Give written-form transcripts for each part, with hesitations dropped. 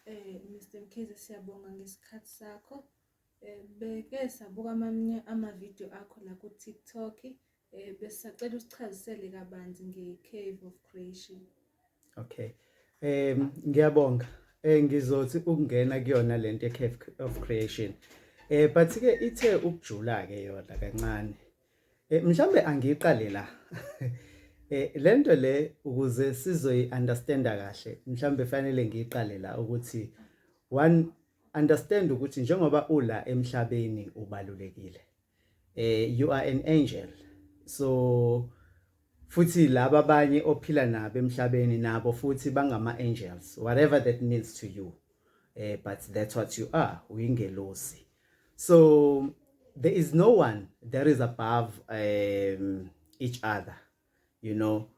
Mr. Mkhize, siyabonga ngesikhathi sakho. Beke sabuka amanye amavidiyo akho la ku-TikTok. Besisacela usichazisele kabanzi nge-Cave of Creation. Okay. Ngiyabonga. Ngizothi ukungena kuyona lento ye-Cave of Creation. But ke ithe ukujula ke yona kancane. Mhlambe angiqale la. Lento le ukuze sizoyi-understanda kahle, mhlambe fanele ngiqale la ukuthi one understand ukuthi njengoba ula emhlabeni ubalulekile. You are an angel. So futhi laba abanye ophila nabo emhlabeni nabo futhi bangama angels, whatever that means to you. But that's what you are, uyingelosi. So there is no one that is above each other, you know.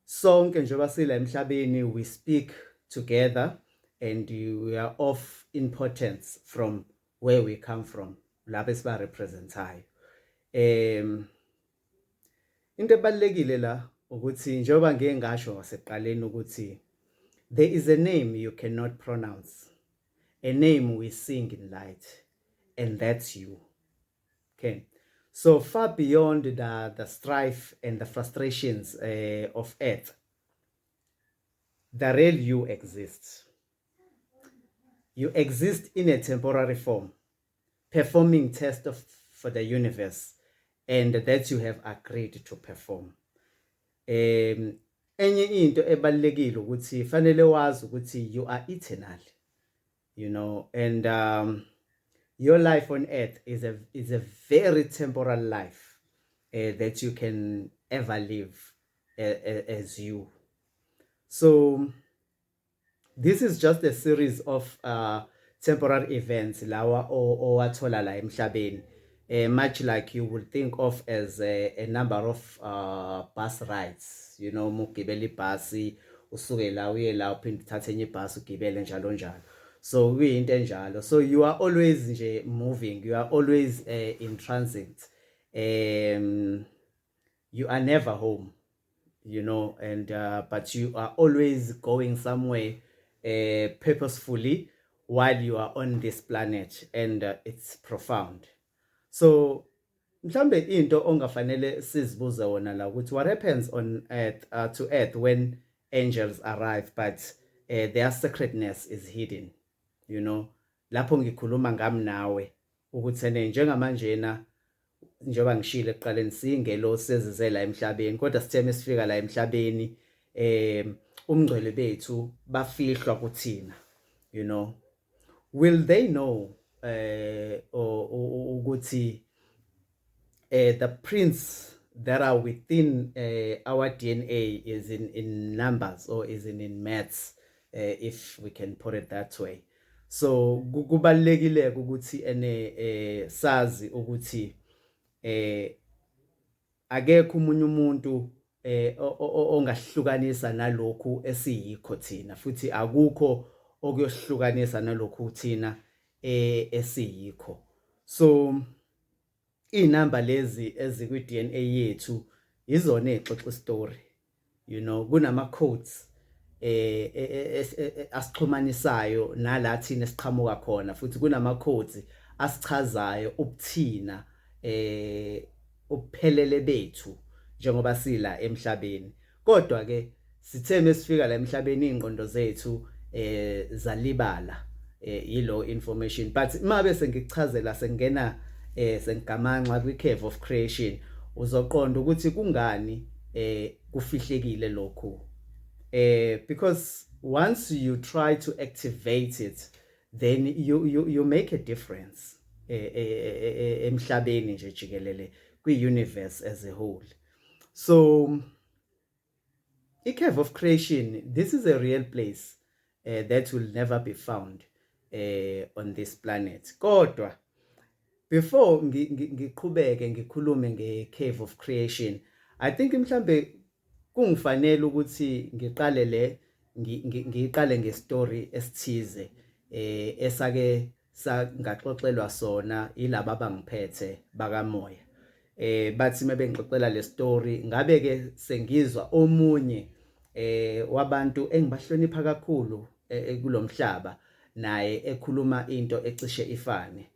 Sonke njengoba sila emhlabeni, we speak together and we are of importance from where we come from. Lapho esiba representayo. Into ebalekile la ukuthi njengoba ngeke ngasho ngaseqaleni ukuthi there is a name you cannot pronounce, a name we sing in light, and that's you. Okay, so far beyond the strife and the frustrations of earth, the real you exists. You exist in a temporary form, performing test for the universe, and that you have agreed to perform. Enye into ebalekile ukuthi fanele wazi ukuthi you are eternal, you know, and your life on earth is a very temporal life that you can ever live as you. So this is just a series of temporary events lawa owathola la emhlabeni. Much like you would think of as a number of bus rides, you know, mugibela ibhasi usuke la uye la uphinde uthathe enye ibhasi ugibele njalo njalo. So kuyinto enjalo. So you are always nje moving, you are always in transit. You are never home, you know, and but you are always going somewhere purposefully while you are on this planet, and it's profound. So mhlambe into ongafanele sizibuze wona la ukuthi what happens on earth to earth when angels arrive but their sacredness is hidden, you know. Lapho ngikhuluma ngami nawe ukuthi njengamanjena njengoba ngishilo ekuqaleni singelo sezizela emhlabeni kodwa sitheme sifika la emhlabeni umngcwele bethu bafihlwa kuthina, you know. Will they know ukuthi the prints that are within our DNA is in numbers or is in maths, if we can put it that way. So kubalekile ukuthi sazi ukuthi akekho umunye umuntu ongahlukanisa nalokhu esiyikho thina, futhi akukho okuyosihlukanisa nalokhu thina esiyikho. So inamba lezi ezikwi DNA yethu izona exoxa story, you know. Kunama codes asixhumanisayo nalathi nesiqhamuka khona, futhi kunama codes asichazayo ubuthina uphelele bethu njengoba sila emhlabeni. Kodwa ke sithe mesifika la emhlabeni ingqondo zethu zalibala yilo information. But mabe sengichazela sengena sengamanxa kwi-Cave of Creation uzoqonda ukuthi kungani kufihlekile lokho. Because once you try to activate it, then you make a difference emhlabeni nje jikelele, kwi-universe as a whole. So i-Cave of Creation, this is a real place that will never be found on this planet. Kodwa before ngiqhubeke ngikhulume nge-Cave of Creation, I think mhlambe kungifanele ukuthi ngiqale ngestory esithize esake sangaxoxelwa sona ilaba abangiphethe bakamoya. Bathi mebengixoxela le story ngabe ke sengizwa omunye wabantu engibahlonipha kakhulu kulomhlaba naye ekhuluma into ecishe ifane.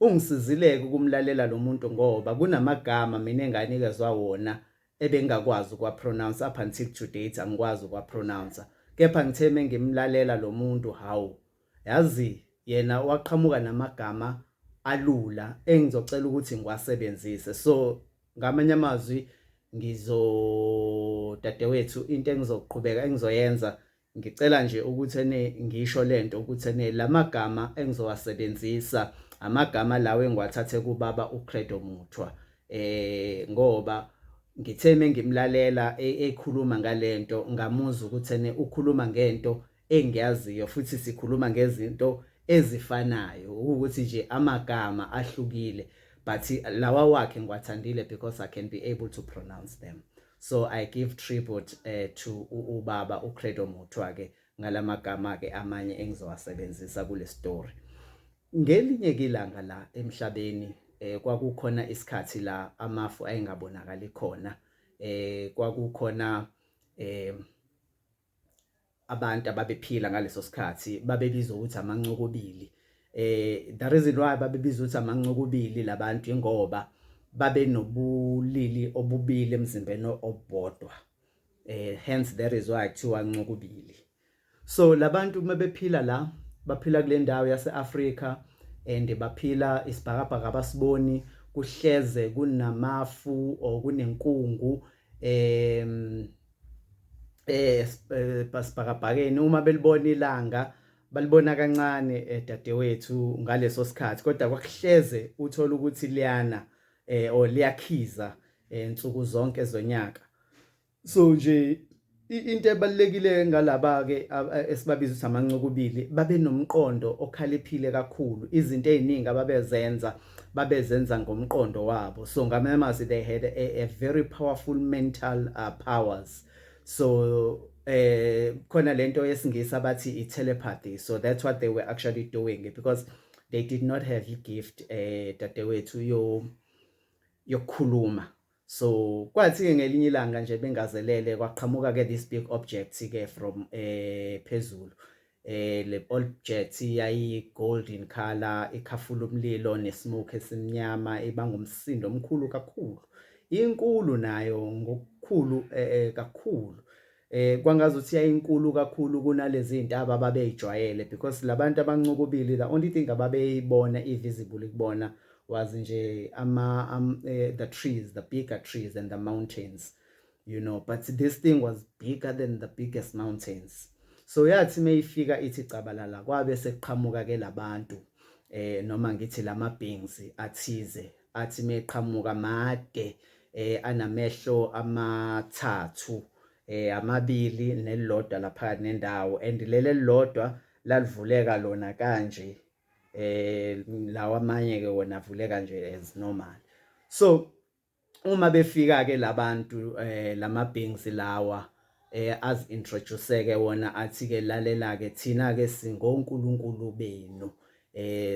Ungisizileke ukumlalela lo muntu ngoba kunamagama mina enganikezwa wona ebengakwazi ukwa-pronounce up until today angikwazi ukwa-pronounce. Kepha ngithe mengimlalela lo muntu, hawu, yazi yena waqhamuka namagama alula engizocela ukuthi ngiwasebenzise. So ngamanye amazwi dadewethu into engizoqhubeka engizoyenza, ngicela nje ukuthi ngisho lento ukuthi lamagama engizowasebenzisa amagama lawo engiwathathe kubaba uCredo Muthwa, ngoba ngithe mengimlalela ekhuluma ngalento ngamuzwa ukuthi ukhuluma ngento engiyaziyo futhi sikhuluma ngezinto ezifanayo, ukuthi nje amagama ahlukile but lawa wakhe ngiwathandile because I can be able to pronounce them. So I give tribute to ubaba uCredo Muthwa ke ngalamagama ke amanye engizowasebenzisa kule story. Ngelinye ilanga la emhlabeni kwakukhona isikhathi la amafu ayengabonakali khona, kwakukhona abantu ababephila ngaleso sikhathi babebizwa ukuthi amancukubili. The reason why babebizwa ukuthi amancukubili labantu ingoba babe nobulili obubili emzimbeni obodwa, hence there is why kuthiwa ncukubili. So labantu mabephila la baphila kule ndawo yase-Afrika and baphila isibhakabhaka abasiboni, kuhleze kunamafu or kunenkungu basibhakabhakeni. Uma belibona ilanga balibona kancane dadewethu ngaleso sikhathi, kodwa kwakuhleze uthola ukuthi liyana or liyakhiza insuku zonke zonyaka. So nje into ebalekile ngalaba ke esibabiza ukuthi amancukubili babe nomqondo okhaliphile kakhulu, izinto eziningi babezenza ngomqondo wabo. So ngamamazi they had a very powerful mental powers. So khona lento yesingisi abathi telepathy. So that's what they were actually doing because they did not have a gift dadewethu yokukhuluma. So kwathi ngelinye ilanga nje bengazelele kwaqhamuka ke this big object ke from phezulu. Le object yayi gold in color, ikhafula umlilo nesmoke esimnyama, ibanga umsindo omkhulu kakhulu. Inkulu nayo ngokukhulu kakhulu. Kwangazuthi yayinkulu kakhulu kunalezi intaba ababeyijwayele because labantu abancukubili the only thing ababeyibona invisible kubona was nje the trees, the bigger trees and the mountains, but this thing was bigger than the biggest mountains. So yathi mayifika ithi cabalala kwabe seqhamuka ke labantu noma ngithi lama beings athize, athi meqhamuka made anamehlo amathathu, amabili nelodwa lapha nendawo, and lele lodwa lalivuleka lona kanje, lawa amanye ke wona avuleka nje as normal. So uma befika ke labantu lama beings lawa as introduce ke wona athi ke lalela ke thina ke singonkulunkulu benu,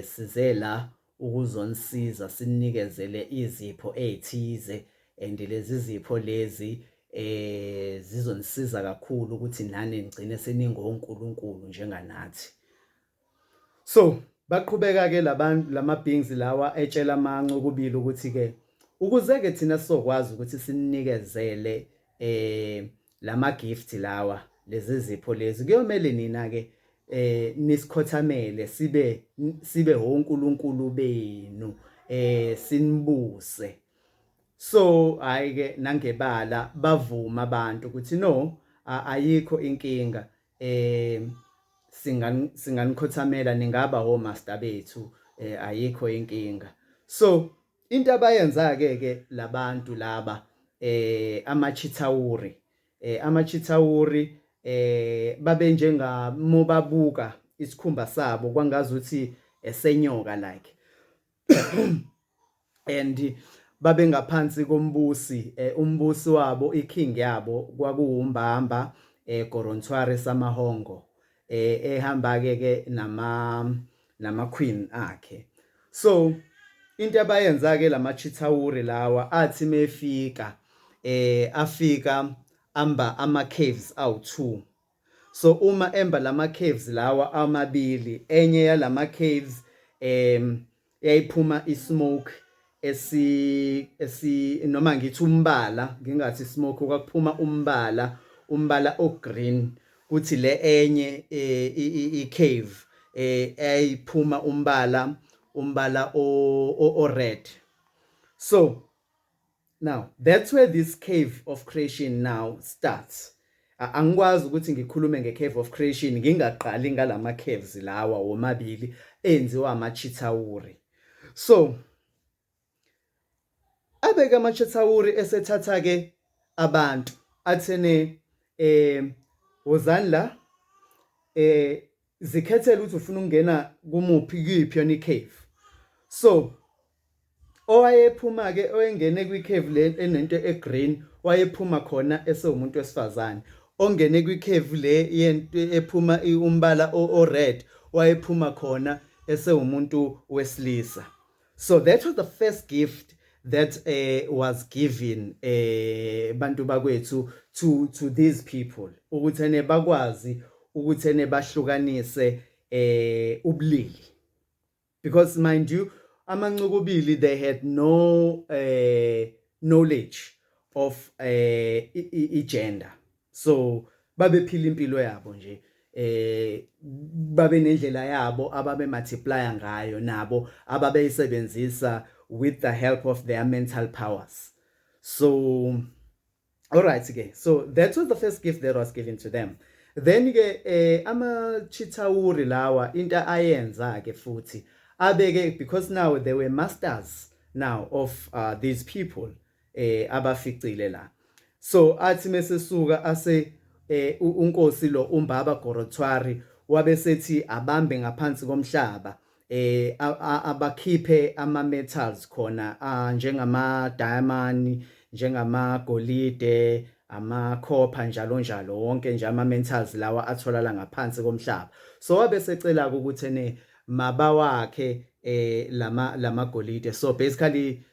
size la ukuzonisiza sinikezele izipho ezithize, and lezi zipho lezi zizonisiza kakhulu ukuthi nani nigcine seningonkulunkulu njenganathi. So baqhubeka ke labantu lama beings lawa etshela amancukubili ukuthi ke ukuze ke thina sizokwazi ukuthi sinikezele lama gift lawa, lezi zipho lezi, kuyomela nina ke nisikhothamele sibe onkulunkulu benu, sinibuse. So hayi ke nangebala bavuma abantu ukuthi no, ayikho inkinga, singanikhothamela ningaba omaster bethu, ayikho inkinga. So into abayenza ke labantu laba ama-chetuwari babe njengamobabuka isikhumba sabo kwangazuthi esenyoka like and babe ngaphansi kombusi, umbusi wabo, iking yabo kwakuwumbamba Gorontwari samahongo, ehamba ke nama queen akhe. So into abayenza ke lama-chetuwari lawa athi mefika afika amba ama caves awu2. So uma emba lama caves lawa amabili, enye yalama caves yayiphuma ismoke noma ngithi umbala, ngingathi smoke, kwakuphuma umbala o-green, kuthi le enye i-cave eyayiphuma umbala o-red. So now that's where this cave of creation now starts. Angikwazi ukuthi ngikhulume nge-cave of creation ngingaqali ngalama caves lawa womabili enziwa ama-chetuwari. So abeke ama-chetuwari esethatha ke abantu athene wozani la zikhethela ukuthi ufuna ukungena kuyiphi yona i-cave. So owayephuma ke oyengene kwi-cave le enento egreen wayephuma khona esewumuntu wesifazane, ongene kwi-cave le yento ephuma umbala o-red wayephuma khona esewumuntu wesilisa. So that was the first gift that was given bantu bakwethu to these people, ukuthi ene bakwazi ukuthi ene bahlukanise ubulili, because mind you amancukubili they had no knowledge of gender. So babephila impilo yabo nje, babe nendlela yabo ababe multiply ngayo nabo ababeyisebenzisa with the help of their mental powers. So all right, okay, so that was the first gift that was given to them. Then ke ama-chetuwari lawa into ayenza ke futhi abeke, because now they were masters now of these people abaficile la. So athi mesesuka ase unkosi lo umbaba gorotwari wabesethi abambe ngaphansi komhlaba abakhiphe ama metals khona njengama diamond, njengama golide, ama copper, njalo njalo, wonke nje ama metals lawa atholala ngaphansi komhlaba. So wabesecela ukuthi ene mabawakhe lama golide. So basically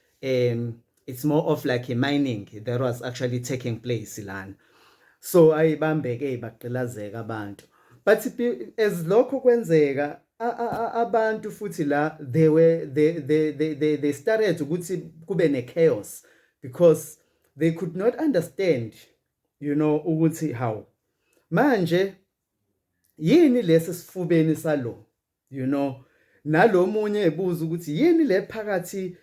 it's more of like a mining that was actually taking place lana. So ayibambeke baqilazeka abantu, but as lokho kwenzeka abantu futhi la they started ukuthi kube ne chaos, because they could not understand, you know, ukuthi how manje yini lesifubeni salo, you know, nalomunye ebuza ukuthi yini le phakathi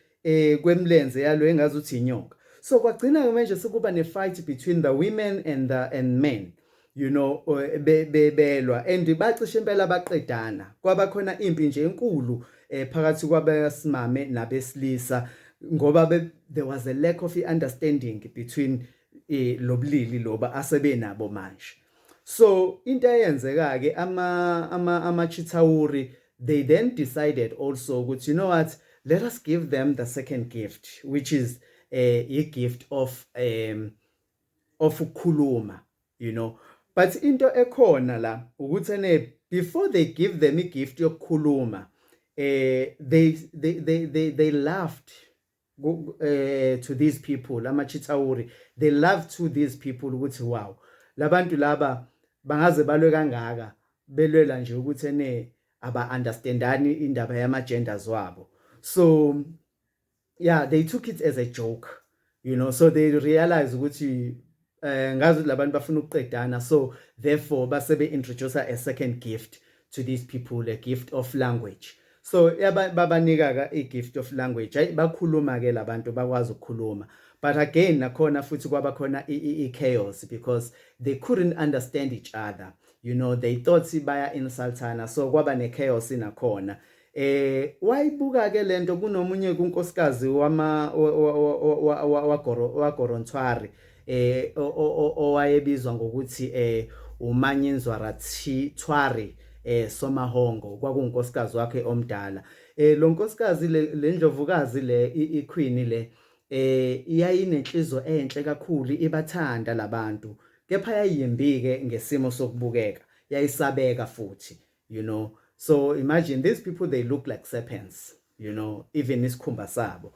kwemlenze yalo engazuthi inyoka. So kwagcina manje sekuba ne fight between the women and men, you know, belwa, and bacishe impela baqedana. Kwaba khona impi nje enkulu phakathi kwabesimame nabesilisa, ngoba there was a lack of understanding between lobulili loba asebenabo manje. So into eyenzeka ke ama-chetuwari, they then decided also ukuthi, you know what, let us give them the second gift, which is a gift of ukukhuluma, you know. But into ekhona la ukuthi ne before they give them a gift yokukhuluma, they laughed to these people, ama-chetuwari, they laughed to these people ukuthi wow, labantu laba bangaze balwe kangaka belwela nje ukuthi ne aba understandani indaba yama genders wabo. So yeah, they took it as a joke, you know. So they realized ukuthi ngazi labantu bafuna ukuqedana, so therefore basebe introduce a second gift to these people, a gift of language. So babanika ka a gift of language, bakhuluma ke labantu bakwazi ukukhuluma. But again nakhona futhi kwaba khona chaos, because they couldn't understand each other, you know. They thought sibaya insultana, so kwaba ne chaos nakhona. Wayibuka ke lento kunomunye kunkosikazi wagorontwari owayebizwa ngokuthi umanyinzwara chetuwari somahongo, kwakunkosikazi wakhe omdala. Lo nkosikazi le ndlovukazi le iqueen le iyayinenhliziyo enhle kakhulu, ibathanda labantu, kepha yayimbike ngesimo sokubukeka, yayisabeka futhi, you know. So imagine these people, they look like serpents, you know, even isikhumba sabo.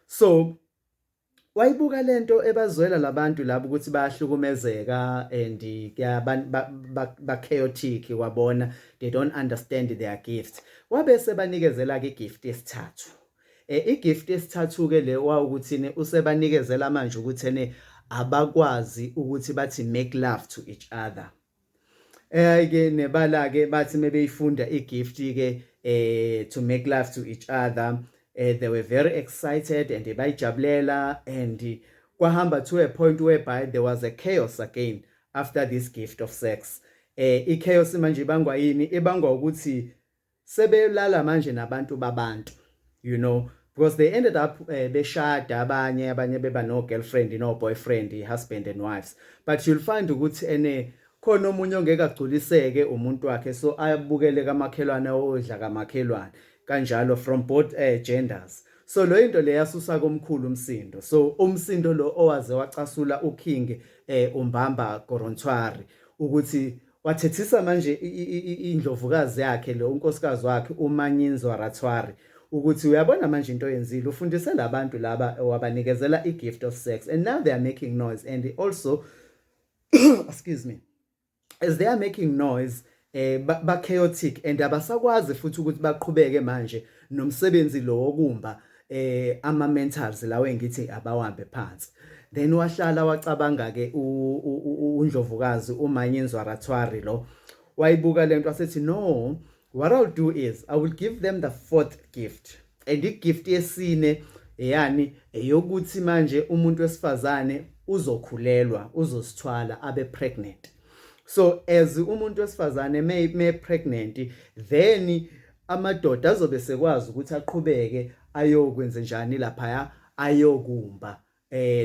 So wayibuka lento ebazwela labantu labo ukuthi bayahlukumezeka and ba chaotic wabona they don't understand their gift wabese banikezela ke gift yesithathu igift yesithathu ke le wawukuthi usebanikezela manje ukuthi abakwazi ukuthi bathi make love to each other ke nebala ke bathi mebeyifunda igift ke to make love to each other they were very excited and bayijabulela and kwahamba to a point whereby there was a chaos again after this gift of sex chaos manje ibangwa yini ibangwa ukuthi sebelala manje nabantu babantu you know because they ended up beshada abanye beba no girlfriend no boyfriend husband and wives but you'll find ukuthi khona omunye ongeke agculiseke umuntu wakhe so ayabukele kamakhelwane odla kamakhelwane kanjalo from both genders so lo into le yasusa komkhulu umsindo so umsindo lo owaze wacasula uking umbamba korontwari ukuthi wathethisa manje indlovukazi yakhe lo unkosikazi wakhe umanyinzwa rathwari ukuthi uyabona manje into yenzile ufundise labantu laba wabanikezela igift of sex and now they are making noise and also excuse me as they are making noise ba chaotic and abasakwazi futhi ukuthi baqhubeke manje nomsebenzi lo wokumba ama mentals lawe ngithi abawambe phansi then wahlala wacabanga ke undlovukazi umanyinzwa rathwari lo wayibuka lento asethi no what I'll do is I will give them the fourth gift and igift yesine yani eyokuthi manje umuntu wesifazane uzokhulelwa uzosithwala abe pregnant so as umuntu wesifazane may pregnant then amadoda azobe sekwazi ukuthi aqhubeke ayokwenza njani lapha ayokumba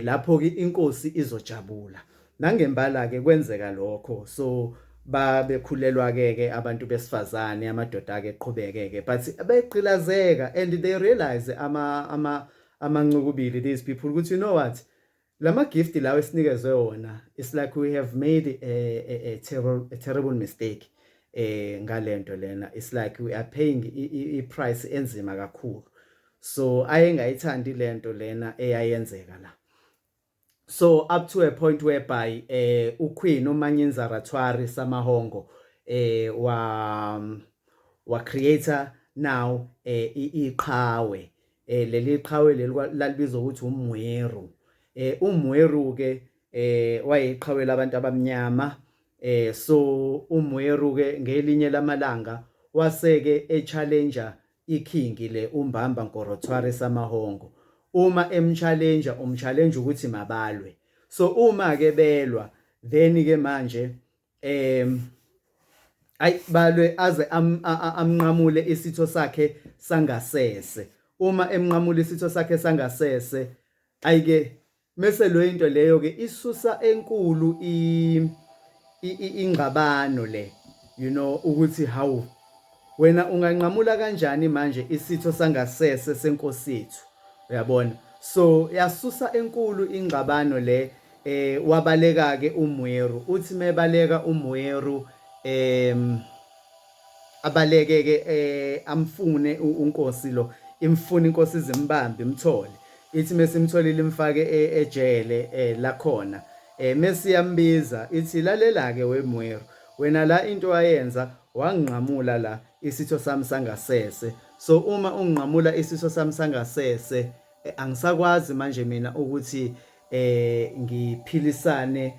lapho ke inkosi izojabula nangembala ke kwenzeka lokho so babekhulelwa ke abantu besifazane amadoda ke eqhubekeke but beqilazeka and they realize amancukubili these people ukuthi you know what lama gift lawo esinikezwe wona it's like we have made a terrible mistake ngalento lena it's like we are paying I price enzima kakhulu so ayengayithandi lento lena eyayenzeka la so up to a point whereby uQueen uManyinza Rathwari Samahongo wa creator now iqhawe leli qhawe lelibizwa ukuthi umweru umweru ke wayiqhawe labantu abamnyama so umweru ke ngelinye lamalanga waseke echallenger iking le umbamba ngorothwari Samahongo uma umchallenge ukuthi mabalwe so uma ke belwa then ke manje balwe aze amnqamule isitho sakhe sangasese uma emnqamula isitho sakhe sangasese ayike mase lo into leyo ke isusa enkulu ingqabano le you know ukuthi how wena unganqamula kanjani manje isitho sangasese senkosi yethu uyabona so yasusa enkulu ingqabano le wabaleka ke umweru uthi mebaleka umweru abaleke ke amfune unkosi lo imfuna inkosi izimbambe imthole ithi mesimtholile imfake ejele la khona mesiyambiza ithi lalela ke wemweru wena la into wayenza wangqamula la isitho sami sangasese so uma ungqamula isitho sami sangasese angisakwazi manje mina ukuthi ngiphilisane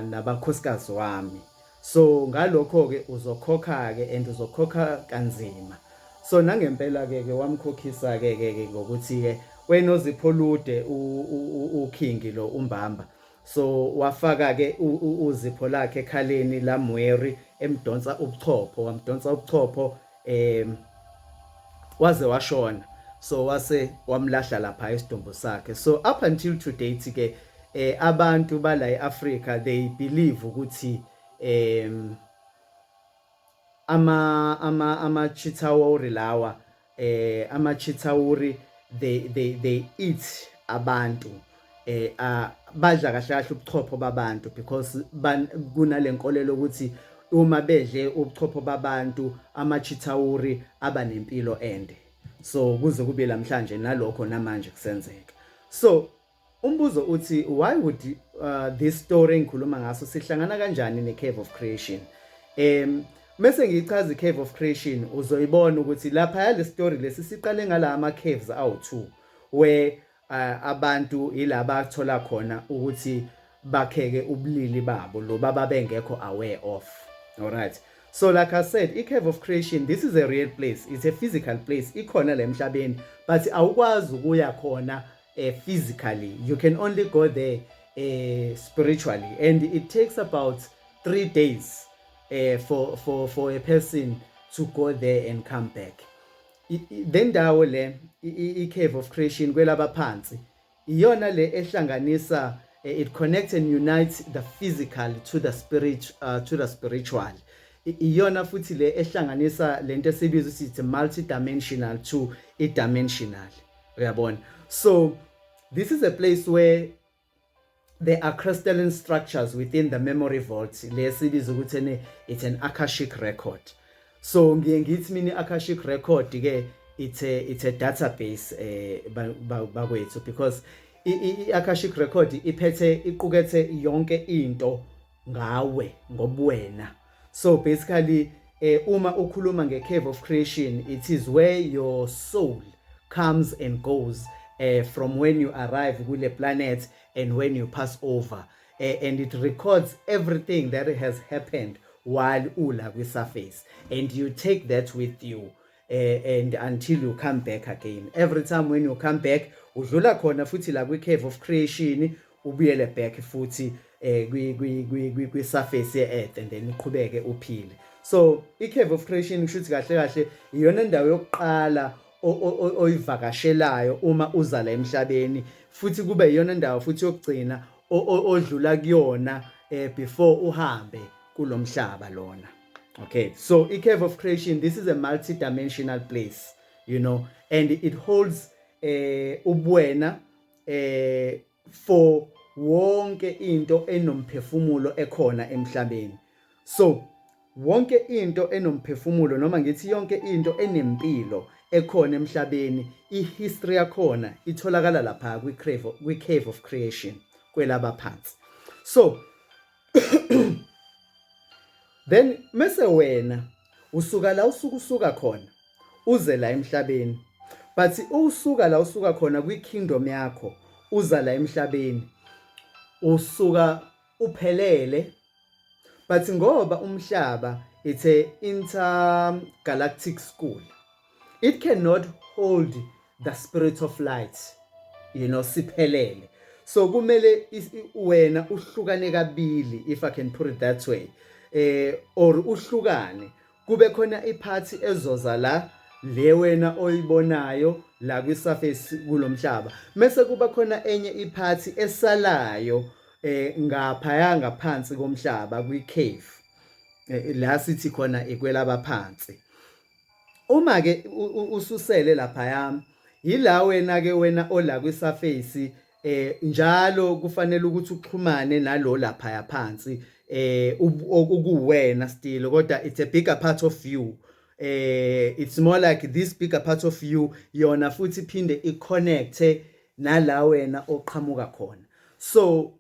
nabakhosikazi wami so ngalokho ke uzokhokha ke and uzokhokha kanzima so nangempela ke wamkhokhisa ke ngokuthi ke wena uzipholude uking lo umbamba so wafaka ke uzipho lakhe ekhaleni lamweri emdonsa ubuchopho wamdonsa ubuchopho waze washona so wase wamlahla lapha isidumbu sakhe so up until today ke abantu bala eAfrica they believe ukuthi ama chetuwari lawa ama chetuwari they eat abantu badla kahle kahle ubuchopho babantu because kunalenkolelo ukuthi uma bedle ubuchopho babantu ama chetuwari aba nempilo ende so kuze kube lamhlanje nalokho namanje kusenzeka so umbuzo uthi why would this story engikhuluma ngaso sihlangana kanjani ne-cave of creation? Mese ngichaza i-cave of creation uzoyibona ukuthi lapha yale story lesi siqale ngala ama-caves awu-2 where abantu ilaba bathola khona ukuthi bakheke ubulili babo lo baba bengekho aware of. All right, so like I said, i-cave of creation, this is a real place, it's a physical place, ikhona la emhlabeni, but awukwazi ukuya khona physically. You can only go there spiritually, and it takes about 3 days for a person to go there and come back. Lendawo le i-cave of creation Kwelabaphansi iyona le ehlanganisa, it connects and unites the physical to the spirit, to the spiritual. Iyona futhi le ehlanganisa lento esibiza ukuthi multi-dimensional to i-dimensional. Uyabona? So this is a place where there are crystalline structures within the memory vault. Le esibiza ukuthi it's an Akashic record. So ngiye ngithi mina Akashic record ke it's a database bakwethu, because i-Akashic record iqukethe yonke into ngawe ngobuwena. So basically uma ukhuluma nge-cave of creation, it is where your soul comes and goes from when you arrive kule planet and when you pass over, and it records everything that has happened while ula kwi-surface, and you take that with you and until you come back again. Every time when you come back udlula khona futhi la kwi-cave of creation ubuyele back futhi kwi-surface ye-earth, and then uqhubeke uphile. So i-cave of creation kushuthi kahle kahle iyona ndawo yokuqala oyivakashelayo uma uza la emhlabeni, futhi kube iyona ndawo futhi yokugcina odlula kuyona before uhambe kulomhlaba lona. Okay, so i-cave of creation, this is a multi-dimensional place, you know, and it holds ubuwena for wonke into enomphefumulo ekhona emhlabeni. So wonke into enomphefumulo, noma ngithi yonke into enempilo ekhona emhlabeni, i-history yakhona itholakala lapha kwi-cave of creation Kwelabaphansi. So then mase wena usuka la usuka khona uze la emhlabeni, but usuka la usuka khona kwi-kingdom yakho uza la emhlabeni usuka uphelele, but ngoba umhlaba it's a intergalactic school, it cannot hold the spirit of light, you know, siphelele. So kumele wena uhlukane kabili, if I can put it that way, or uhlukane kube khona iphathi ezoza la le wena oyibonayo la kwi-surface kulomhlaba, mase kuba khona enye iphathi esalayo ngaphaya ngaphansi komhlaba kwi-cave la sithi khona ikwelabaphansi. Uma ke ususele lapha yila wena ke wena ola kwi-surface njalo kufanele ukuthi uxhumane nalo lapha phansi ukuwena still, kodwa it's a bigger part of you. It's more like this bigger part of you yona futhi phinde iconnecte nala wena oqhamuka khona. So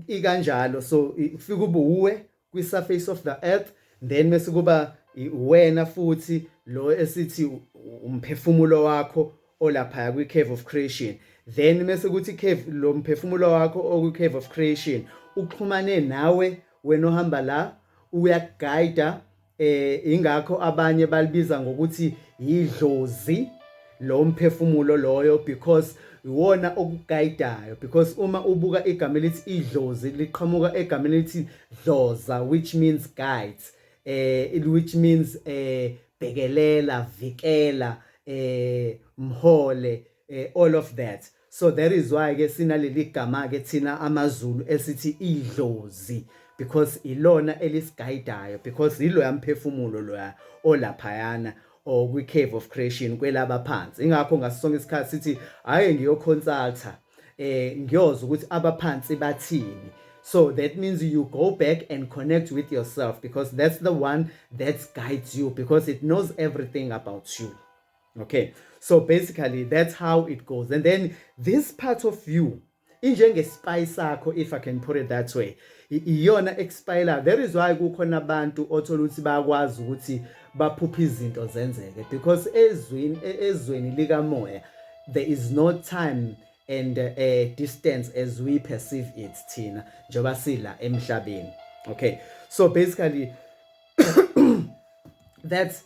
ikanjalo, so ifika ubuwe kwi-surface of the earth, then mase kuba wena futhi lo esithi umphefumulo wakho olapha kwi-cave of creation, then mase kuthi cave lo mphefumulo wakho okwi-cave of creation uxhumane nawe wena ohamba la uyaguida. Ingakho abanye balibiza ngokuthi idlozi lo mphefumulo loyo, because iwona okuguidayo, because uma ubuka igama elithi idlozi liqhamuka egameni elithi dloza, which means guides, which means bekelela, vikela, mhole, all of that. So that is why ke sinaleli gama ke thina amaZulu esithi idlozi, because ilona elisiguidayo, because ilo yamphefumulo loya olaphayana or kwi-cave of creation Kwelabaphansi. Ingakho ngasonke isikhathi sithi hayi ngiyoconsulta ngiyozwa ukuthi abaphansi bathini. So that means you go back and connect with yourself, because that's the one that guides you, because it knows everything about you. Okay, so basically that's how it goes. And then this part of you injenge spy sakho, if I can put it that way. Iyona expire. That is why kukhona abantu othola ukuthi bayakwazi ukuthi baphupha izinto zenzeke, because ezweni likamoya there is no time and distance as we perceive it thina njengoba sila emhlabeni. Okay, so basically that's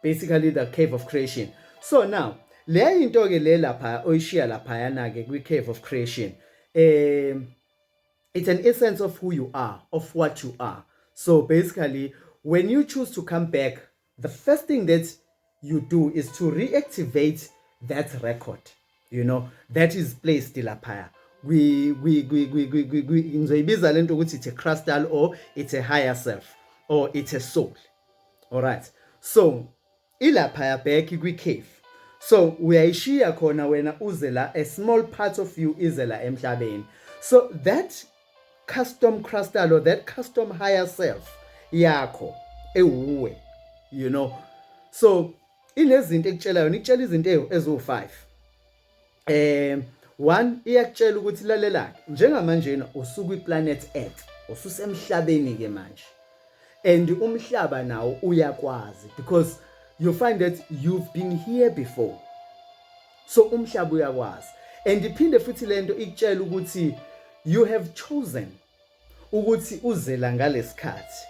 basically the cave of creation. So now le into ke le lapha oyishiya lapha yana ke kwi cave of creation, it's an essence of who you are, of what you are. So basically when you choose to come back, the first thing that you do is to reactivate that record, you know, that is placed lapha. We ngizoyibiza lento ukuthi it's a crystal, or it's a higher self, or it's a soul. All right, so ilapha back kwi cave. So uyayishiya khona wena uze la, a small part of you ize la emhlabeni. So that custom crystal, or that custom higher self yakho ewuwe, you know. So inezinto ekutshelayo, nikutshela izinto eziwu5. One, iyakutshela ukuthi lalela njengamanje usuku iplanet Earth, ususemhlabeni ke manje, and umhlaba nawo uyakwazi, because you find that you've been here before. So umhlaba uyakwazi, and iphinde futhi lento ikutshela ukuthi you have chosen ukuthi uzela ngalesikhathi,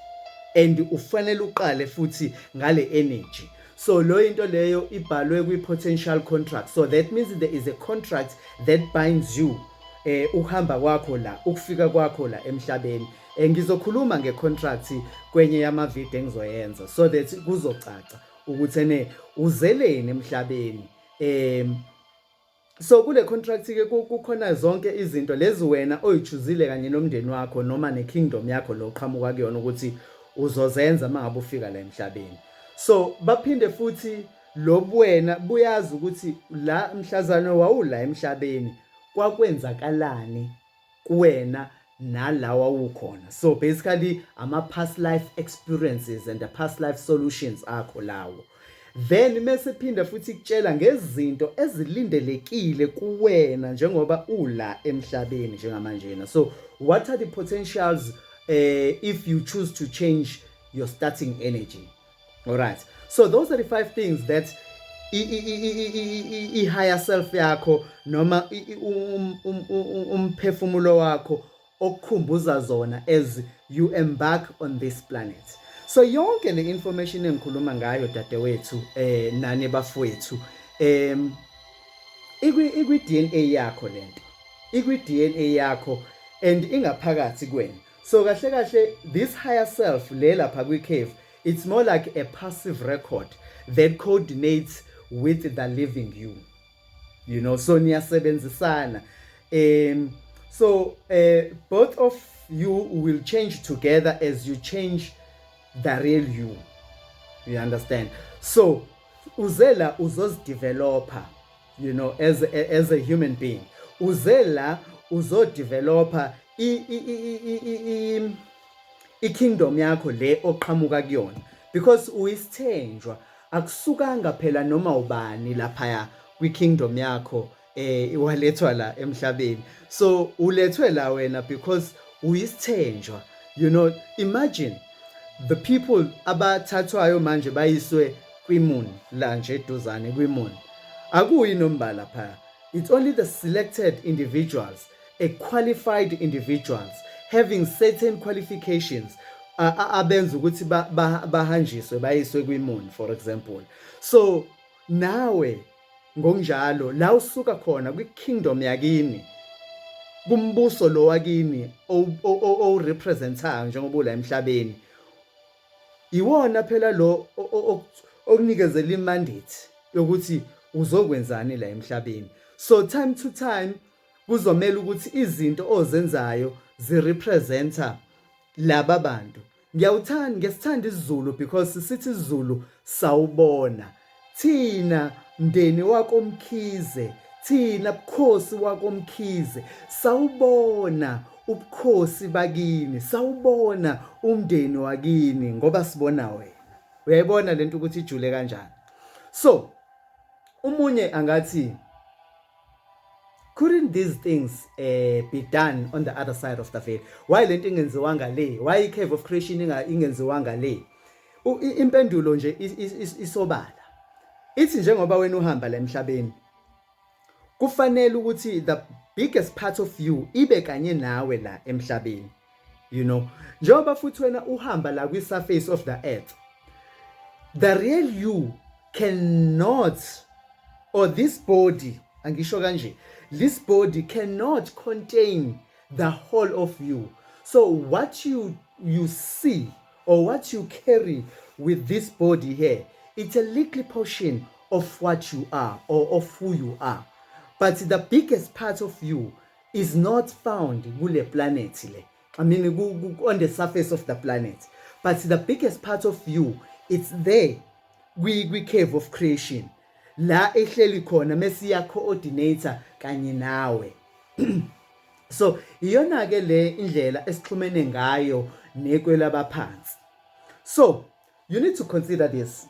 and ufanele uqale futhi ngale energy. So lo into leyo ibhalwe kwi potential contract. So that means there is a contract that binds you ukuhamba kwakho la, ukufika kwakho la emhlabeni. Ngizokhuluma ngecontract kwenye yama video engizoyenza, so that kuzocaca ukuthi ene uzeleni emhlabeni. So kule contract ke kukhona zonke izinto lezi wena oyichuzile kanye nomndeni wakho noma ne kingdom yakho lo qhamuka kuyona ukuthi uzozenza mangabe ufika la emhlabeni. So baphinde futhi lobuwena buyazi ukuthi la mhlazana wawula emhlabeni kwakwenzakalani kuwena nalawa ukhona. So basically ama past life experiences and the past life solutions akho lawo. Then mase phinda futhi kutshela ngezinto ezilindelekile kuwena njengoba ula emhlabeni njengamanje. So what are the potentials if you choose to change your starting energy? All right, so those are the 5 things that higher self yakho noma umphefumulo wakho okukhumbuza zona as you embark on this planet. So yonke le information engikhuluma ngayo dadewethu nani bafowethu ikwi DNA yakho lento, ikwi DNA yakho and ingaphakathi kwena. So kahle kahle this higher self le lapha kwi cave, it's more like a passive record that coordinates with the living you know. So niyasebenzisana, so both of you will change together as you change the real you understand. So uzela uzozideveloper, you know, as a human being. Uzela uzodeveloper kingdom yakho le oqhamuka kuyona, because uyisithenjwa akusukanga phela noma ubani lapha kwi kingdom yakho walethwa la emhlabeni. So ulethwe la wena because uyisithenjwa, you know. Imagine the people abathathwayo manje bayiswe kwi-moon la nje eduzane kwi-moon, akuyi nombala phaya. It's only the selected individuals, a qualified individuals having certain qualifications abenza ukuthi bahanjiswe bayiswe kwi-moon, for example. So nawe ngonjalo la usuka khona kwi-kingdom yakini, kumbuso lo wakini o representayo njengoba ula emhlabeni, iwona phela lo okunikezela imandate yokuthi uzokwenzani la emhlabeni. So time to time kuzomela ukuthi izinto ozenzayo zirepresenta laba bantu. Ngesithanda isiZulu because sithi isiZulu sawubona. Thina mndeni wako Mkhize, thina bukhosi wako Mkhize, sawubona ubukhosi bakini, sawubona umndeni wakini ngoba sibona wena. Uyayibona lento ukuthi ijule kanjani? So umunye angathi couldn't these things be done on the other side of the veil? Why lento ingenziwanga le? Why i-cave of creation ingenziwanga le? Impendulo nje isobala. Ithi njengoba wena uhamba la emhlabeni, kufanele ukuthi the biggest part of you ibe kanye nawe la emhlabeni. You know, njengoba futhi wena uhamba la kwi surface of the earth, the real you cannot, or this body, angisho kanje, this body cannot contain the whole of you. So what you see or what you carry with this body here, it's a little portion of what you are or of who you are. But the biggest part of you is not found kule planet le. I mean on the surface of the planet. But the biggest part of you, it's there. We cave of creation. La ehleli khona mesiya coordinator kanye nawe. So iyona ke le indlela esixhumene ngayo nekwelabaphansi. So you need to consider this.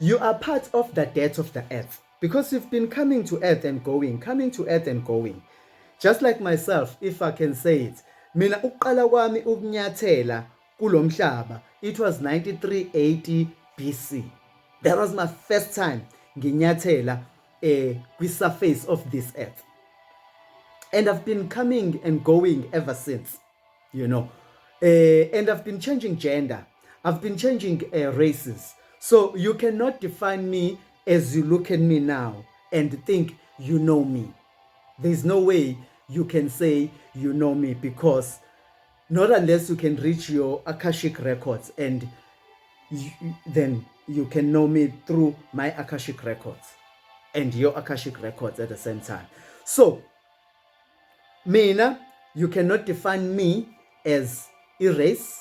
You are part of the death of the earth because you've been coming to earth and going, coming to earth and going. Just like myself, if I can say it, mina uqala kwami ukunyathela kulomhlaba, it was 9380 BC. That was my first time nginyathela kwi surface of this earth. And I've been coming and going ever since, you know. And I've been changing gender. I've been changing races. So you cannot define me as you look at me now and think you know me. There's no way you can say you know me, because not unless you can reach your Akashic records, and then you can know me through my Akashic records and your Akashic records at the same time. So mina, you cannot define me as a race.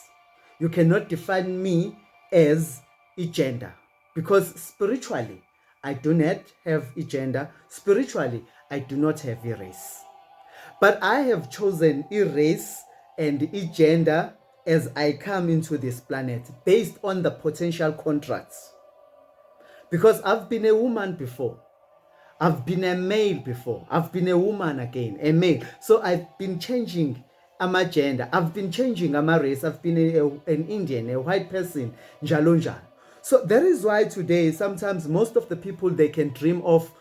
You cannot define me as a gender, because spiritually I do not have a gender. Spiritually I do not have a race. But I have chosen a race and a gender as I come into this planet based on the potential contracts. Because I've been a woman before. I've been a male before. I've been a woman again, a male. So I've been changing my gender. I've been changing my race. I've been an Indian, a white person, njalo njalo. So that is why today, sometimes most of the people, they can dream of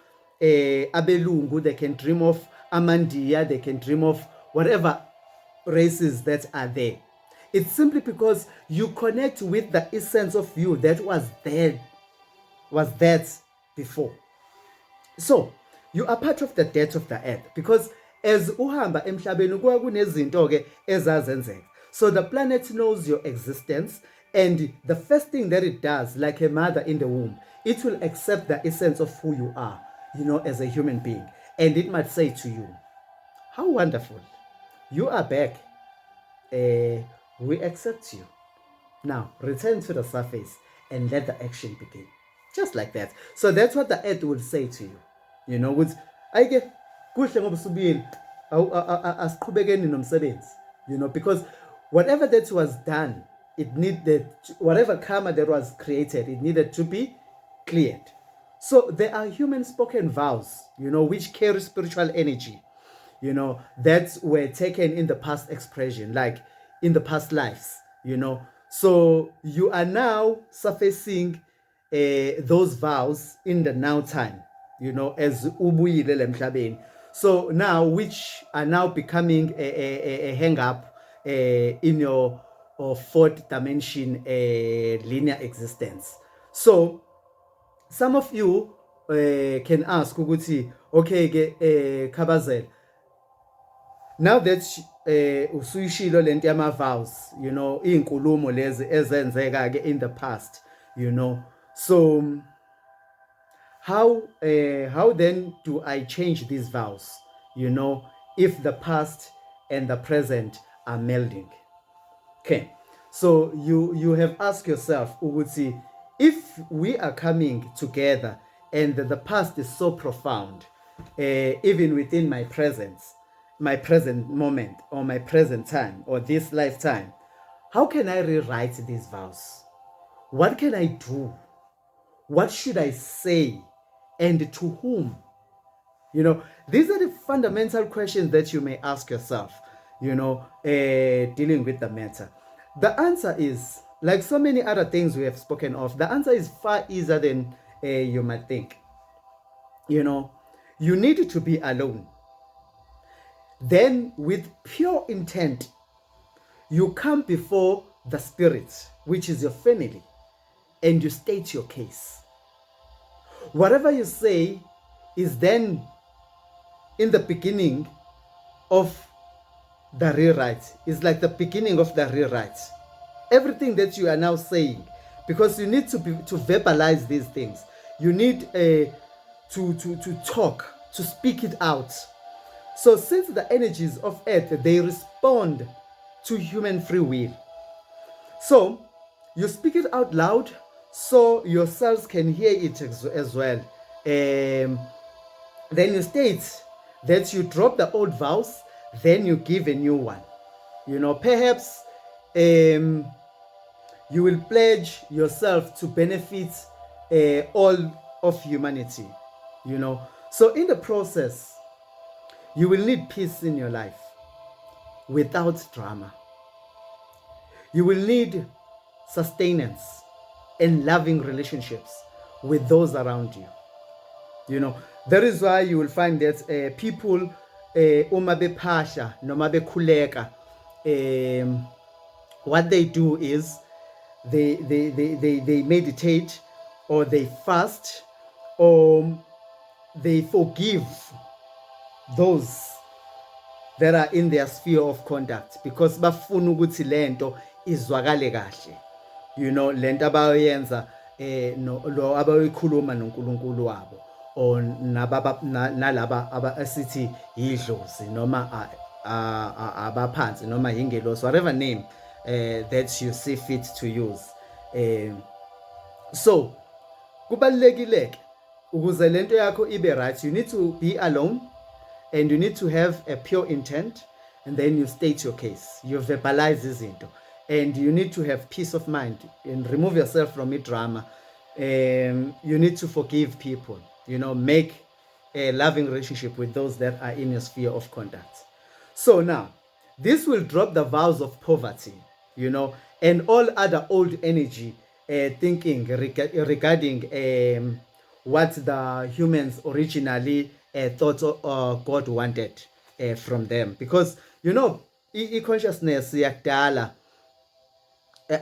Abelungu, they can dream of Amandia, they can dream of whatever races that are there. It's simply because you connect with the essence of you that was that before. So you are part of the death of the earth, because as uhamba emhlabeni kuwa kunezinto ke ezazenzeka. So the planet knows your existence, and the first thing that it does, like a mother in the womb, it will accept the essence of who you are, you know, as a human being. And it might say to you, how wonderful, you are back. We accept you. Now return to the surface and let the action begin. Just like that. So that's what the earth will say to you. You know, with ayike kuhle ngoba usubili asiqhubekeni nomsebenzi. You know, because whatever that was done, it needed, whatever karma that was created, it needed to be cleared. So there are human spoken vows, you know, which carry spiritual energy, you know, that were taken in the past expression, like in the past lives, you know. So you are now surfacing those vows in the now time, you know, as ubuyile emhlabeni. So now, which are now becoming a hang up in your fourth dimension linear existence. So some of you can ask ukuthi, okay ke Khabazela, now that usuyishilo lento yama vows, you know, inkulumo lezi ezenzeka ke in the past, you know. So how then do I change these vows, you know, if the past and the present are melding? Okay, so you have asked yourself, ukuthi, if we are coming together and the past is so profound, even within my present moment, or my present time, or this lifetime, how can I rewrite these vows? What can I do? What should I say? And to whom? These are the fundamental questions that you may ask yourself, dealing with the matter. The answer is, like so many other things we have spoken of, the answer is far easier than you might think. You need to be alone. Then, with pure intent, you come before the spirit, which is your family, and you state your case. Whatever you say is then in the beginning of the rewrite. It's like the beginning of the rewrite. Everything that you are now saying, because you need to verbalize these things. You need to talk, to speak it out. So since the energies of earth, they respond to human free will. So you speak it out loud so your cells can hear it as well. Then you state that you drop the old vows, then you give a new one. Perhaps you will pledge yourself to benefit all of humanity. So in the process, you will need peace in your life without drama. You will need sustenance and loving relationships with those around you. That is why you will find that people uma bephahla noma bekhuleka, what they do is they meditate, or they fast, or they forgive those that are in their sphere of conduct, because bafuna ukuthi lento izwakale kahle. Lento abayenza lo abayikhuluma noNkulunkulu wabo, or nalaba asithi idlozi noma abaphansi noma ingelosi, whatever name that you see fit to use. So kubalulekile ukuze lento yakho ibe right, you need to be alone, and you need to have a pure intent, and then you state your case, you verbalize izinto, and you need to have peace of mind and remove yourself from it drama. You need to forgive people, make a loving relationship with those that are in your sphere of contact. So now, this will drop the vows of poverty, and all other old energy thinking regarding what the humans originally thought God wanted from them. Because, i-consciousness yakudala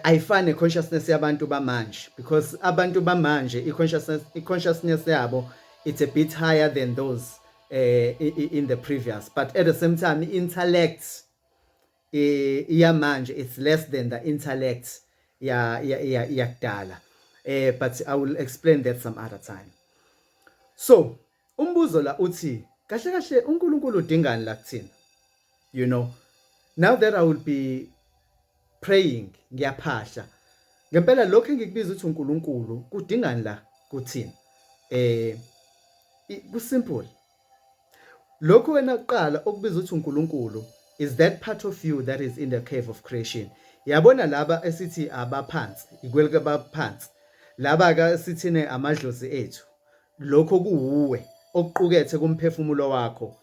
ayifani consciousness yabantu bamanje, because abantu bamanje i-consciousness yabo, it's a bit higher than those in the previous, but at the same time intellect yamanje it's less than the intellect yakudala. But I will explain that some other time. So umbuzo la uthi kahle kahle uNkulunkulu udingani la kuthina. Now that I will be praying, ngiyaphahla ngempela lokho engikubiza ukuthi uNkulunkulu kudingani la kuthina. Kusimple. Lokho wena kuqala okubiza ukuthi uNkulunkulu is that part of you that is in the cave of creation. Yabona laba esithi abaphansi, ikwelabaphansi, laba ka sithine amadlozi ethu, lokho kuwuwe okuqukethe kumphefumulo wakho.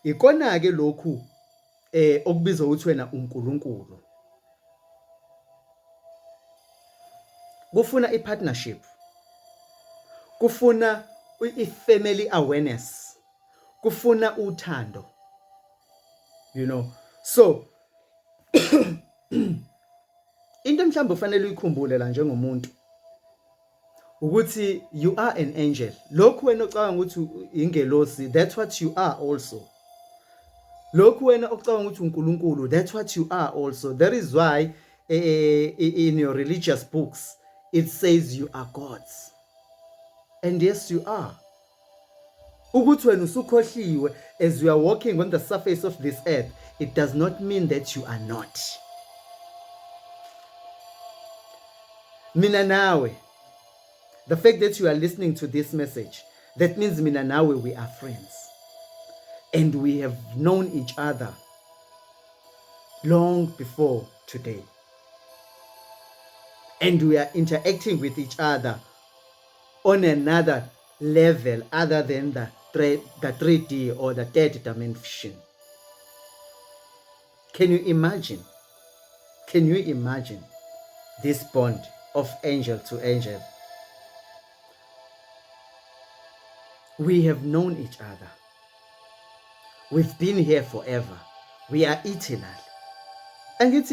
Ikona ke lokhu okubizwa ukuthi wena uNkulunkulu. Kufuna i-partnership, kufuna i-family awareness, kufuna uthando. So into mhlawumbe ufanele uyikhumbule la njengomuntu ukuthi you are an angel. Lokhu wena ocabanga ukuthi ingelosi, that's what you are also. Lokhu wena ocabanga ukuthi uNkulunkulu, that's what you are also. That is why in your religious books it says you are gods. And yes, you are. Ukuthi wena usukhohliwe as you are walking on the surface of this earth, it does not mean that you are not. Mina nawe, the fact that you are listening to this message, that means mina nawe, we are friends. And we have known each other long before today. And we are interacting with each other on another level other than the the 3D or the third dimension. Can you imagine? Can you imagine this bond of angel to angel? We have known each other. We've been here forever. We are eternal. And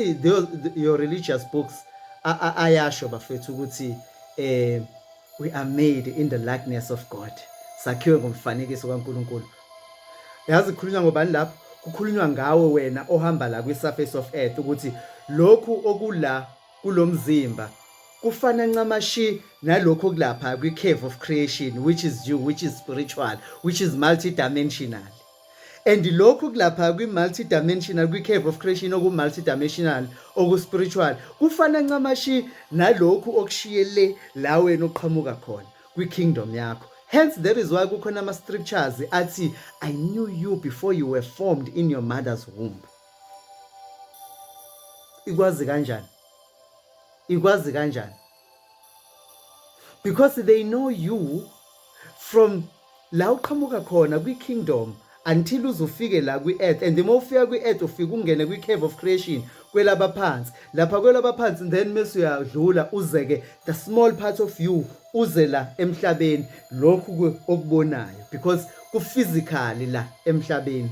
your religious books ayasho bafethu ukuthi we are made in the likeness of God. Sakhiwe ngomfanekiso kaNkulunkulu. Yazi kukhulunywa ngobani lapho? Kukhulunywa ngawe wena ohamba la kwi-surface of earth ukuthi lokhu okula kulomzimba kufana ncamashi nalokho kulapha kwi-cave of creation, which is you, which is spiritual, which is multidimensional. And lokhu kulapha kwi-multidimensional, kwi-cave of creation oku-multidimensional, oku-spiritual, kufana ncamashi nalokhu okushiyele la wena oqhamuka khona kwi-kingdom yakho. Hence, that is why kukhona ama-scriptures athi, I knew you before you were formed in your mother's womb. Ikwazi kanjani? Ikwazi kanjani? Because they know you from la uqhamuka khona kwi-kingdom until uzufike la kwi-earth. And the more ufika kwi-earth ufika ungene kwi-cave of creation, kwelabaphansi. Lapha kwelabaphansi, then mase uyadlula uzeke the small part of you uze la emhlabeni lokhu okubonayo, because ku-physically la emhlabeni.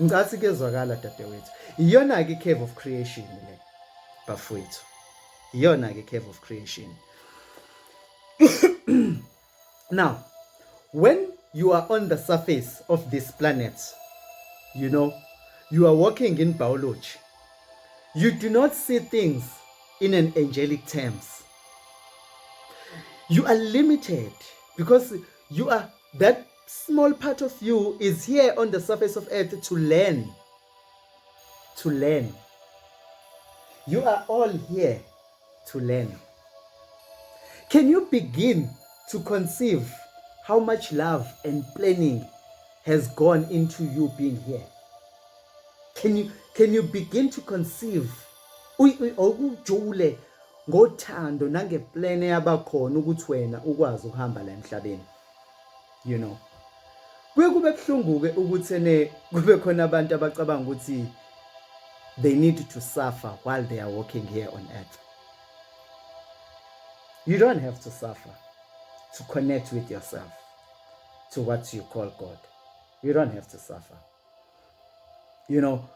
Ngicasi kezwakala dadewethu. Iyona-ke i-cave of creation le bafowethu. Iyona-ke cave of creation. Now, when you are on the surface of this planet, you know, you are working in biology. You do not see things in an angelic terms. You are limited because you are, that small part of you is here on the surface of earth to learn. To learn. You are all here to learn. Can you begin to conceive how much love and planning has gone into you being here? Can you begin to conceive okujule ngothando nangeplane yabakhona ukuthi wena ukwazi ukuhamba la emhlabeni? You know, kuye kube kuhlungu ke ukuthi kube khona abantu abacabanga ukuthi they need to suffer while they are walking here on earth. You don't have to suffer to connect with yourself, to what you call God. You don't have to suffer. You know,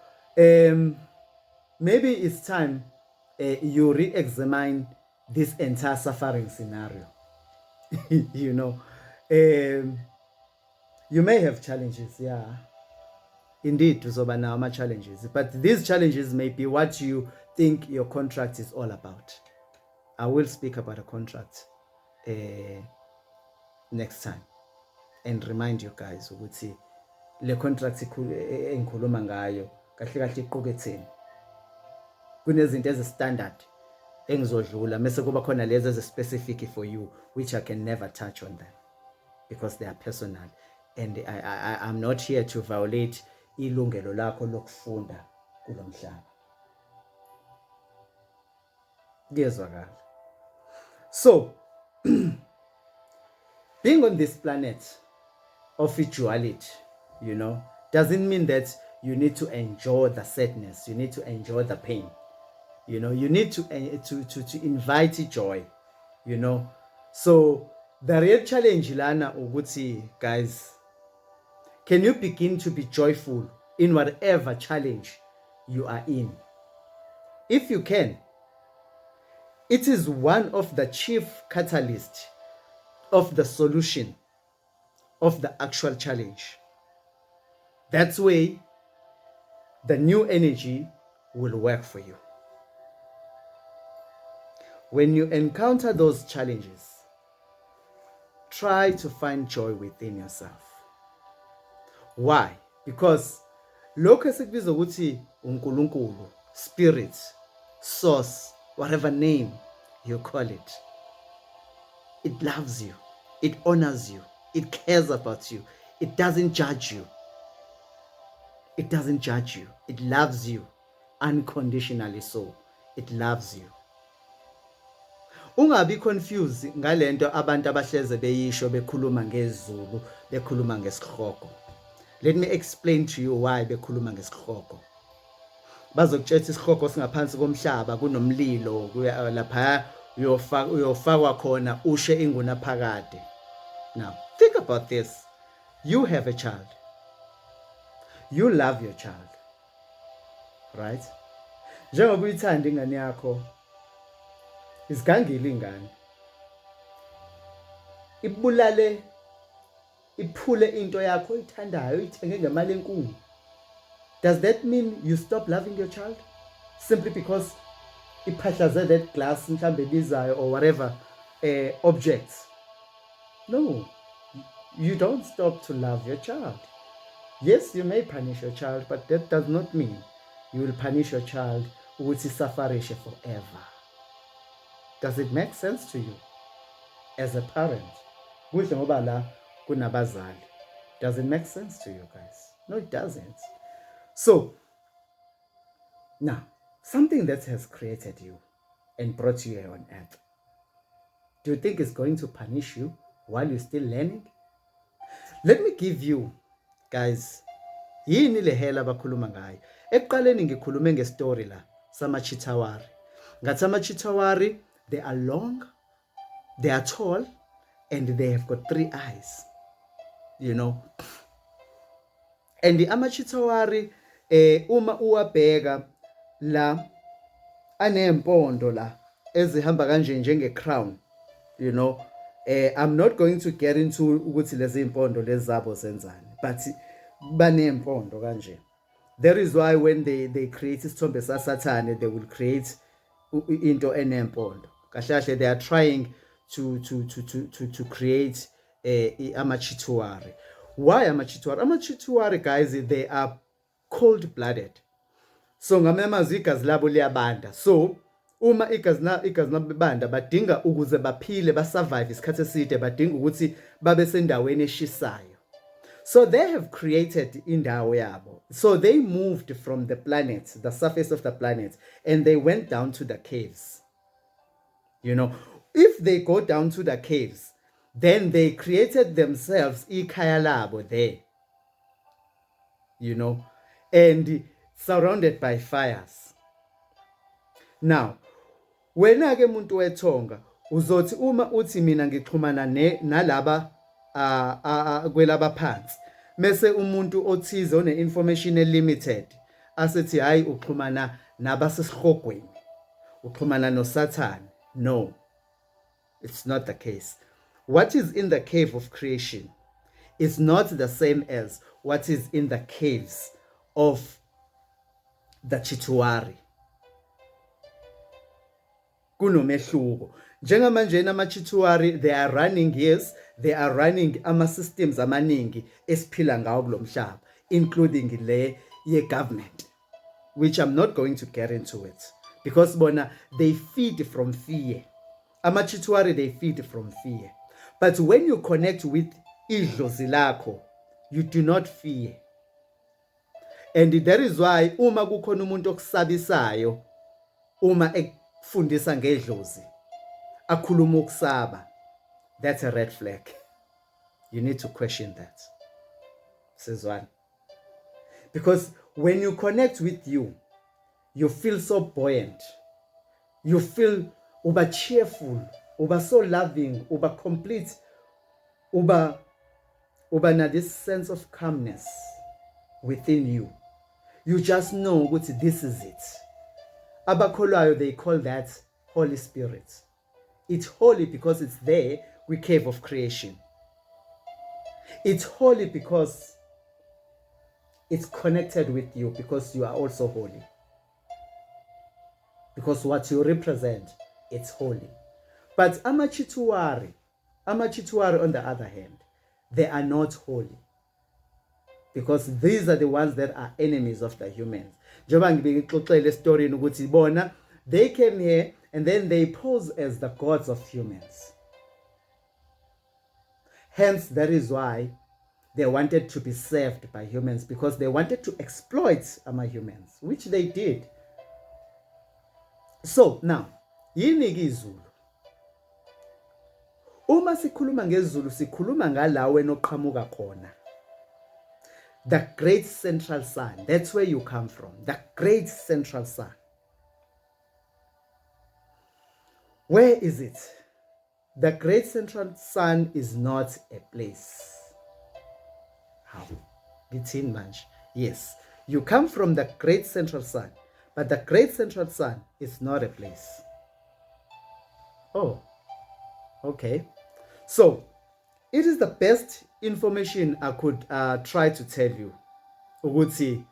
maybe it's time you re-examine this entire suffering scenario. You know, you may have challenges, yeah. Indeed, uzoba nawo ama-challenges, but these challenges may be what you think your contract is all about. I will speak about a contract next time and remind you guys ukuthi le contract engikhuluma ngayo kahle kahle iquketheni. Kunezinto ezi-standard engizodlula mase kuba khona lezi ezi-specific for you, which I can never touch on them because they are personal, and I'm not here to violate ilungelo lakho lokufunda kulo mhlaba. Kuyezwakala. So, being on this planet of duality, you know, doesn't mean that you need to enjoy the sadness, you need to enjoy the pain. You know, you need to invite joy, you know. So, the real challenge lana ukuthi, guys, can you begin to be joyful in whatever challenge you are in? If you can, it is one of the chief catalysts of the solution of the actual challenge. That's way the new energy will work for you. When you encounter those challenges, try to find joy within yourself. Why? Because lokho esikubiza ukuthi uNkulunkulu, spirit, source, whatever name you call it, it loves you, it honors you, it cares about you, it doesn't judge you. It doesn't judge you. It loves you unconditionally, so it loves you. ungabi confused ngalento abantu abahleze beyisho bekhuluma ngezulu bekhuluma ngesihloko. Let me explain to you why bekhuluma ngesihloko. Bazokutshela isihloko singaphansi komhlaba kunomlilo lapha uyofakwa khona ushe inguna phakade. Now think about this. You have a child. You love your child. Right? Njengoba uyithanda ingane yakho, isigangile ingane. Ibulale iphule into yakho oyithandayo uyithenge ngemali enkulu. Does that mean you stop loving your child simply because iphahlaze that glass mhlambe bizayo or whatever objects? No. You don't stop to love your child. Yes, you may punish your child, but that does not mean you will punish your child ukuthi safarishe forever. Does it make sense to you as a parent? Kuhle ngoba la kunabazali. Does it make sense to you guys? No, it doesn't. So, now, something that has created you and brought you here on earth, do you think it's going to punish you while you're still learning? Let me give you, guys, yini le hell abakhuluma ngayo. Ekuqaleni ngikhulume ngestory la sama chetuwari. Ngathi ama chetuwari, they are long, they are tall, and they have got 3 eyes. You know. And the ama chetuwari uma uwabheka la anempondo la ezihamba kanje njenge crown, you know. I'm not going to get into ukuthi lezi impondo lezabo zenzani, but banempondo kanje. That is why when they create isithombe saSathane, they will create into enempondo. Kahle they are trying to create ama chetuwari. Why ama chetuwari? Ama chetuwari, guys, they are cold-blooded. So ngamamazi igazi labo liyabanda. So uma igazi nabanda badinga ukuze baphile basurvive isikhathi eside, badinga ukuthi babe sendaweni eshisayo. So they have created indawo yabo. So they moved from the planet, the surface of the planet, and they went down to the caves. You know, if they go down to the caves, then they created themselves ikhaya labo there. You know, and surrounded by fires. Now, wena ke muntu wethonga uzothi uma uthi mina ngixhumana nalaba kwelabaphansi, mase umuntu othize one information limited asethi hayi uxhumana nabasesihogweni, uxhumana noSathane. No, it's not the case. What is in the cave of creation is not the same as what is in the caves of the chetuwari. Kunomehluko. Njengamanje ama chetuwari, they are running, yes, they are running ama systems amaningi esiphila ngawo kulomhlaba, including le ye government, which I'm not going to get into it because bona they feed from fear. Ama chetuwari, they feed from fear. But when you connect with idlozi lakho, you do not fear. And that is why uma kukhona umuntu okusabisayo, uma ekufundisa ngedlozi akhuluma ukusaba, that's a red flag. You need to question that. Says one. Because when you connect with you feel so buoyant. You feel uba cheerful, uba so loving, uba complete, uba na this sense of calmness within you. You just know what this is it. Abakholwayo, they call that Holy Spirit. It's holy because it's there, we cave of creation. It's holy because it's connected with you, because you are also holy. Because what you represent, it's holy. But ama chetuwari on the other hand, they are not holy. Because these are the ones that are enemies of the humans. Njengoba ngibixoxele story ukuthi bona they came here and then they pose as the gods of humans. Hence, that is why they wanted to be served by humans, because they wanted to exploit our humans, which they did. So now, yini ke izulu? Uma sikhuluma ngesiZulu sikhuluma ngalawo enoqhamuka khona. The great central sun, that's where you come from. The great central sun. Where is it? The great central sun is not a place. How? Between manje. Yes, you come from the great central sun, but the great central sun is not a place. Oh, okay. So, it is the best information I could try to tell you, ukuthi,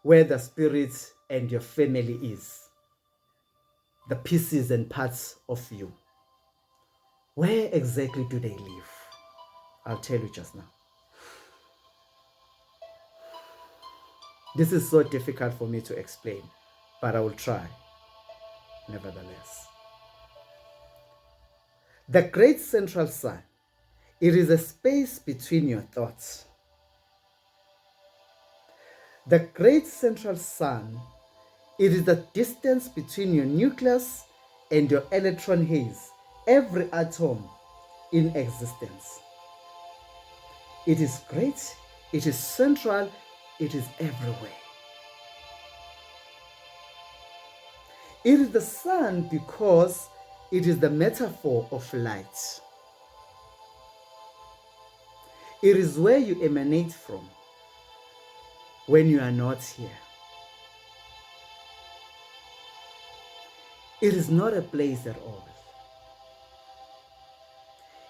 where the spirit and your family is, the pieces and parts of you. Where exactly do they live? I'll tell you just now. This is so difficult for me to explain, but I will try, nevertheless. The great central sun, it is a space between your thoughts. The great central sun, it is the distance between your nucleus and your electron haze, every atom in existence. It is great, it is central, it is everywhere. It is the sun because it is the metaphor of light. It is where you emanate from when you are not here. It is not a place at all.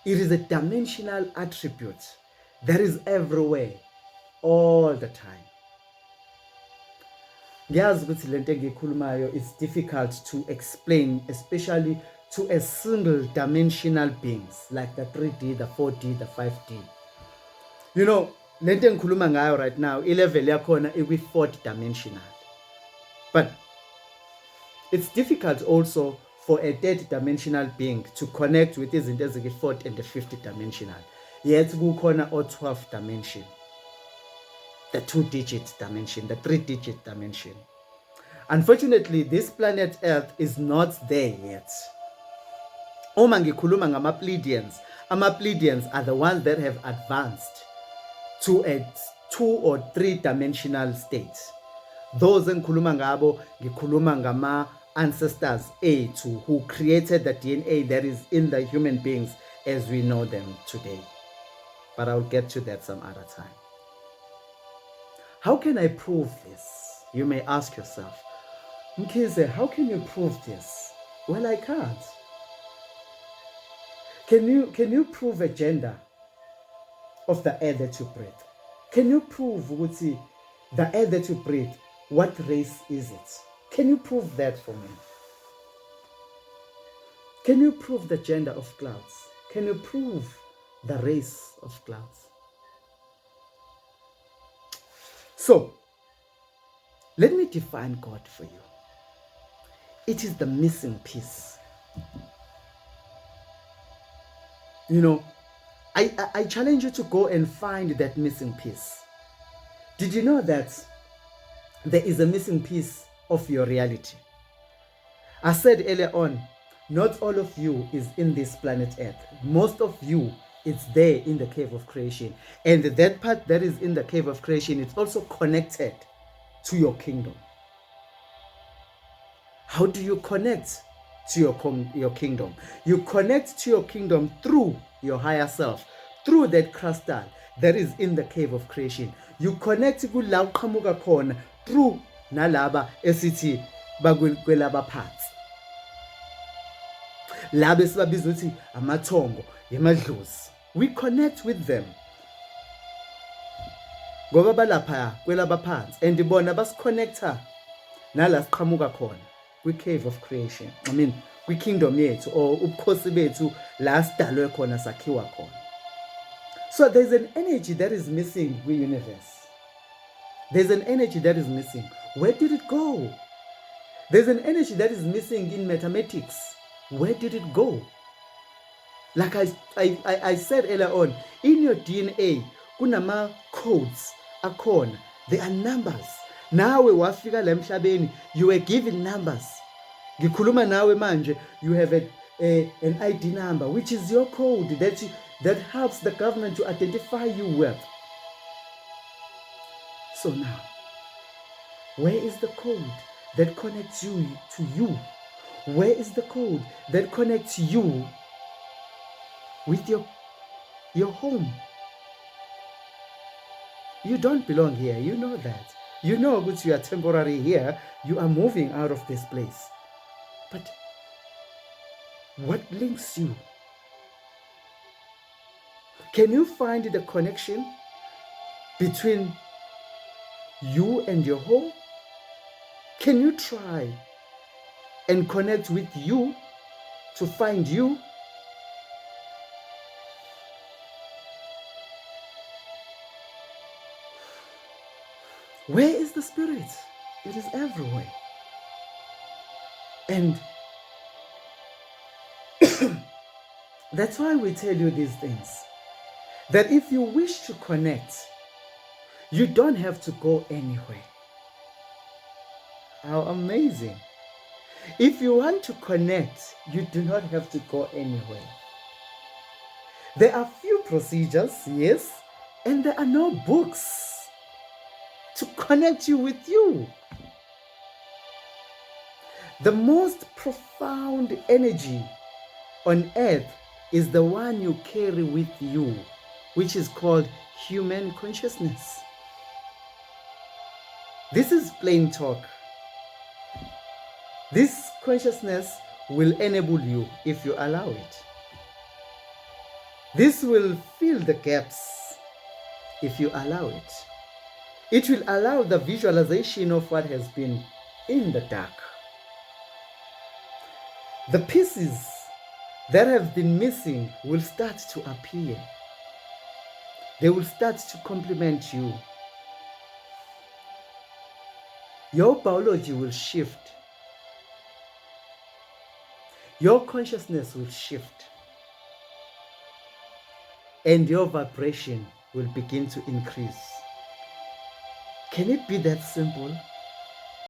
It is a dimensional attribute that is everywhere, all the time. Ngiyazi ukuthi lento engikhulumayo is difficult to explain, especially to a single dimensional beings like the 3D, the 4D, the 5D. You know, lento engikhuluma ngayo right now, i-level yakhona ikwi-4th dimensional. But it's difficult also for a 3rd dimensional being to connect with izinto ezikwi-4th and the 5th dimensional. Yet kukhona o-12th dimension, the 2-digit dimension, the 3-digit dimension. Unfortunately, this planet Earth is not there yet. Uma ngikhuluma ngama-Pleiadians, ama-Pleiadians are the ones that have advanced to a 2 or 3 dimensional state. Those engikhuluma ngabo, ngikhuluma ngama ancestors A2 who created the DNA that is in the human beings as we know them today. But I'll get to that some other time. How can I prove this? You may ask yourself, Mkhize, how can you prove this? Well, I can't. Can you prove a gender of the air that you breathe? Can you prove, ukuthi, the air that you breathe, what race is it? Can you prove that for me? Can you prove the gender of clouds? Can you prove the race of clouds? So, let me define God for you. It is the missing piece. You know, I challenge you to go and find that missing piece. Did you know that there is a missing piece of your reality? I said earlier on, not all of you is in this planet Earth. Most of you is there in the cave of creation. And that part that is in the cave of creation, it's also connected to your kingdom. How do you connect to your kingdom? You connect to your kingdom through your higher self, through that crystal that is in the cave of creation. You connect kula uqhamuka khona through nalaba esithi Kwelabaphansi. Laba esibabiza ukuthi amathongo, emadlozi. We connect with them. Ngoba balapha Kwelabaphansi and bona basiconnecta nala siqhamuka khona. We cave of creation. I mean, we kingdom yethu or ubukhosi bethu la sidalwe khona sakhiwa khona. So there's an energy that is missing in the universe. There's an energy that is missing. Where did it go? There's an energy that is missing in mathematics. Where did it go? Like I said earlier on, in your DNA, kunama codes akhona. There are numbers. Nawe wafika la emhlabeni, you were given numbers. Ngikhuluma nawe manje, you have an ID number, which is your code that helps the government to identify you with. So now, where is the code that connects you to you? Where is the code that connects you with your home? You don't belong here. You know that. You know that you are temporary here. You are moving out of this place. But what links you? Can you find the connection between you and your home? Can you try and connect with you to find you? Where is the spirit? It is everywhere. And that's why we tell you these things. That if you wish to connect, you don't have to go anywhere. How amazing. If you want to connect, you do not have to go anywhere. There are few procedures, yes, and there are no books to connect you with you. The most profound energy on earth is the one you carry with you, which is called human consciousness. This is plain talk. This consciousness will enable you if you allow it. This will fill the gaps if you allow it. It will allow the visualization of what has been in the dark. The pieces that have been missing will start to appear. They will start to complement you. Your biology will shift. Your consciousness will shift. And your vibration will begin to increase. Can it be that simple?